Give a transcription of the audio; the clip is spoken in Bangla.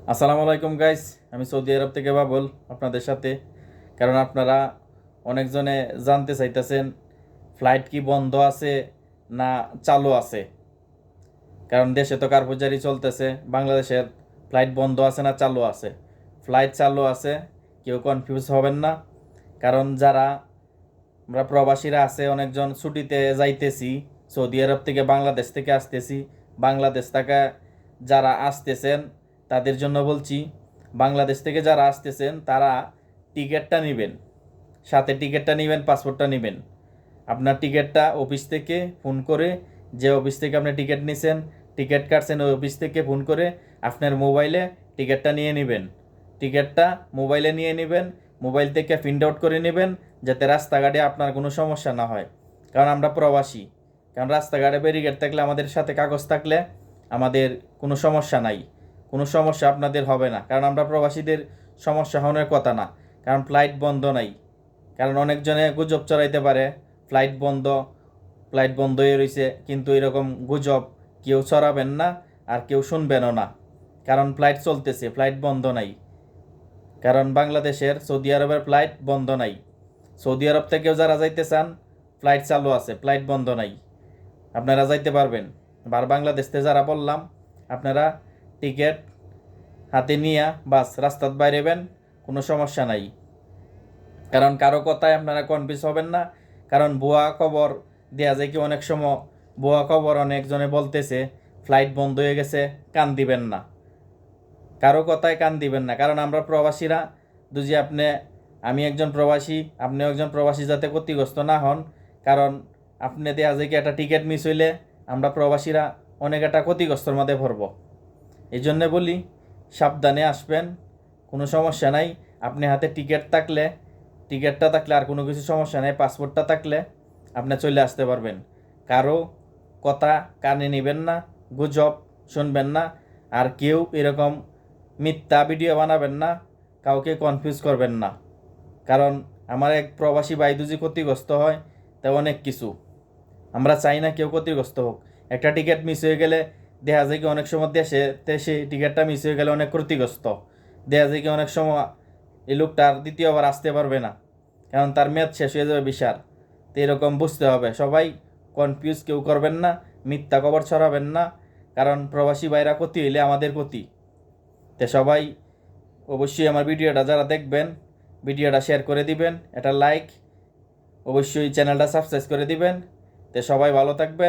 আসসালামু আলাইকুম গাইস, আমি সৌদি আরব থেকে বাবুল আপনাদের সাথে। কারণ আপনারা অনেকজনে জানতে চাইতেছেন ফ্লাইট কি বন্ধ আছে না চালু আছে। কারণ দেশে তো কারফুজারি চলতেছে, বাংলাদেশের ফ্লাইট বন্ধ আছে না চালু আছে। ফ্লাইট চালু আছে, কেউ কনফিউজ হবেন না। কারণ যারা আমরা প্রবাসীরা আছে, অনেকজন ছুটিতে যাইতেছি, সৌদি আরব থেকে বাংলাদেশ থেকে আসতেছি। বাংলাদেশ থেকে যারা আসতেছেন তাদের জন্য বলছি, বাংলাদেশ থেকে যারা আসতেছেন তারা টিকিটটা নেবেন, সাথে টিকিটটা নেবেন, পাসপোর্টটা নেবেন। আপনার টিকিটটা অফিস থেকে ফোন করে, যে অফিস থেকে আপনি টিকিট নিছেন, টিকিট কাটছেন, ওই অফিস থেকে ফোন করে আপনার মোবাইলে টিকিটটা নিয়ে নেবেন। টিকিটটা মোবাইলে নিয়ে নেবেন, মোবাইল থেকে প্রিন্ট আউট করে নেবেন, যাতে রাস্তাঘাটে আপনার কোনো সমস্যা না হয়। কারণ আমরা প্রবাসী, কারণ রাস্তাঘাটে ব্যারিকেড থাকলে, আমাদের সাথে কাগজ থাকলে আমাদের কোনো সমস্যা নাই, কোনো সমস্যা আপনাদের হবে না। কারণ আমরা প্রবাসীদের সমস্যা হওয়ার কথা না, কারণ ফ্লাইট বন্ধ নাই। কারণ অনেকজনে গুজব চড়াইতে পারে ফ্লাইট বন্ধ, ফ্লাইট বন্ধ হয়ে রয়েছে, কিন্তু এরকম গুজব কেউ চড়াবেন না, আর কেউ শুনবেনও না। কারণ ফ্লাইট চলতেছে, ফ্লাইট বন্ধ নাই। কারণ বাংলাদেশের সৌদি আরবের ফ্লাইট বন্ধ নাই। সৌদি আরব থেকেও যারা যাইতে চান, ফ্লাইট চালু আছে, ফ্লাইট বন্ধ নাই, আপনারা যাইতে পারবেন। আর বাংলাদেশ থেকে যারা বললাম, আপনারা টিকিট হাতে নিয়ে বাস রাস্তার বাইরেবেন, কোনো সমস্যা নাই। কারণ কারো কথায় আপনারা কনফিউজ হবেন না। কারণ ভুয়া খবর দেয়া যায় কি অনেক সময়, ভুয়া খবর অনেকজনে বলতেছে ফ্লাইট বন্ধ হয়ে গেছে, কান দিবেন না, কারো কথায় কান দিবেন না। কারণ আমরা প্রবাসীরা দুজি আমি একজন প্রবাসী, আপনিও একজন প্রবাসী, যাতে ক্ষতিগ্রস্ত না হন। কারণ আপনি দেয়া যায় কি একটা টিকিট মিস হইলে আমরা প্রবাসীরা অনেক একটা ক্ষতিগ্রস্তর মধ্যে পড়ব। এই জন্যে বলি, সাবধানে আসবেন, কোনো সমস্যা নাই। আপনি হাতে টিকিটটা থাকলে আর কোনো কিছু সমস্যা নেই, পাসপোর্টটা থাকলে আপনি চলে আসতে পারবেন। কারো কথা কানে নেবেন না, গুজব শুনবেন না, আর কেউ এরকম মিথ্যা ভিডিও বানাবেন না, কাউকে কনফিউজ করবেন না। কারণ আমার এক প্রবাসী ভাই দুজি ক্ষতিগ্রস্ত হয়, তাই অনেক কিছু আমরা চাই না কেউ ক্ষতিগ্রস্ত হোক। একটা টিকিট মিস হয়ে গেলে দেখা যায় কি অনেক সময় দেশে টিকিটটা মিস হয়ে গেলে অনেক ক্ষতিগ্রস্ত। দেখা যায় কি অনেক সময় এই লোকটা আর দ্বিতীয়বার আসতে পারবে না, কারণ তার মেয়াদ শেষ হয়ে যাবে ভিসার। তো এরকম বুঝতে হবে, সবাই কনফিউজ কেউ করবেন না, মিথ্যা খবর ছড়াবেন না। কারণ প্রবাসী ভাইরা ক্ষতি হইলে আমাদের ক্ষতি। তো সবাই অবশ্যই আমার ভিডিওটা যারা দেখবেন, ভিডিওটা শেয়ার করে দিবেন, এটা লাইক, অবশ্যই চ্যানেলটা সাবস্ক্রাইব করে দিবেন। তো সবাই ভালো থাকবেন।